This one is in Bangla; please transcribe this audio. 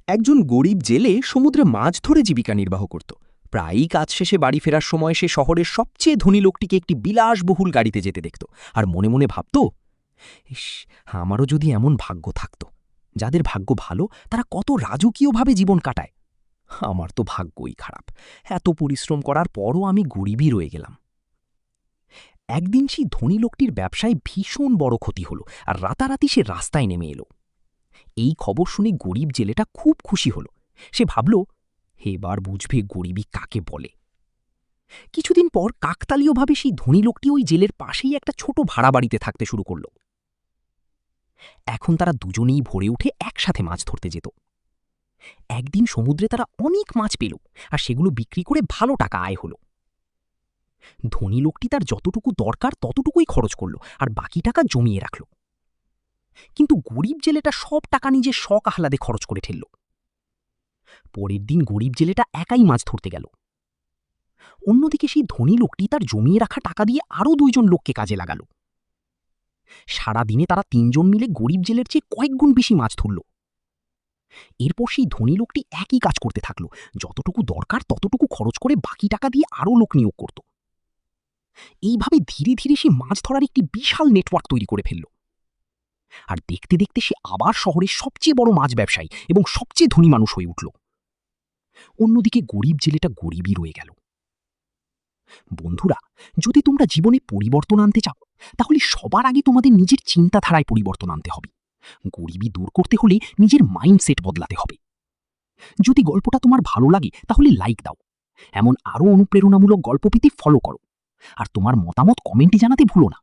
একজন গরিব জেলে সমুদ্রে মাছ ধরে জীবিকা নির্বাহ করত। প্রায়ই কাজ শেষে বাড়ি ফেরার সময় সে শহরের সবচেয়ে ধনী লোকটিকে একটি বিলাসবহুল গাড়িতে যেতে দেখত, আর মনে মনে ভাবত, ইস, আমারও যদি এমন ভাগ্য থাকত। যাদের ভাগ্য ভালো তারা কত রাজকীয়ভাবে জীবন কাটায়। আমার তো ভাগ্যই খারাপ, এত পরিশ্রম করার পরও আমি গরিবই রয়ে গেলাম। একদিন সেই ধনী লোকটির ব্যবসায় ভীষণ বড় ক্ষতি হলো, আর রাতারাতি সে রাস্তায় নেমে এলো। এই খবর শুনে গরিব জেলেটা খুব খুশি হল। সে ভাবল, এবার বুঝবে গরিবী কাকে বলে। কিছুদিন পর কাকতালীয়ভাবে সেই ধনী লোকটি ওই জেলের পাশেই একটা ছোট ভাড়া বাড়িতে থাকতে শুরু করল। এখন তারা দুজনেই ভোরে উঠে একসাথে মাছ ধরতে যেত। একদিন সমুদ্রে তারা অনেক মাছ পেল, আর সেগুলো বিক্রি করে ভালো টাকা আয় হল। ধনী লোকটি তার যতটুকু দরকার ততটুকুই খরচ করল, আর বাকি টাকা জমিয়ে রাখল। কিন্তু গরিব জেলেটা সব টাকা নিজের শখ আহ্লাদে খরচ করে ফেলল। পরের দিন গরিব জেলেটা একাই মাছ ধরতে গেল। অন্যদিকে সেই ধনী লোকটি তার জমিয়ে রাখা টাকা দিয়ে আরও 2জন লোককে কাজে লাগাল। সারাদিনে তারা 3জন মিলে গরিব জেলের চেয়ে কয়েক গুণ বেশি মাছ ধরল। এরপর সেই ধনী লোকটি একই কাজ করতে থাকল, যতটুকু দরকার ততটুকু খরচ করে বাকি টাকা দিয়ে আরও লোক নিয়োগ করত। এইভাবে ধীরে ধীরে সে মাছ ধরার একটি বিশাল নেটওয়ার্ক তৈরি করে ফেলল। আর দেখতে দেখতে সে আবার শহরের সবচেয়ে বড় মাছ ব্যবসায়ী এবং সবচেয়ে ধনী মানুষ হয়ে উঠল। অন্যদিকে গরিব জেলেটা গরিবই রয়ে গেল। বন্ধুরা, যদি তোমরা জীবনে পরিবর্তন আনতে চাও, তাহলে সবার আগে তোমাদের নিজের চিন্তাধারায় পরিবর্তন আনতে হবে। গরিবি দূর করতে হলে নিজের মাইন্ডসেট বদলাতে হবে। যদি গল্পটা তোমার ভালো লাগে তাহলে লাইক দাও। এমন আরও অনুপ্রেরণামূলক গল্প পেতে ফলো করো। আর তোমার মতামত কমেন্টে জানাতে ভুলো না।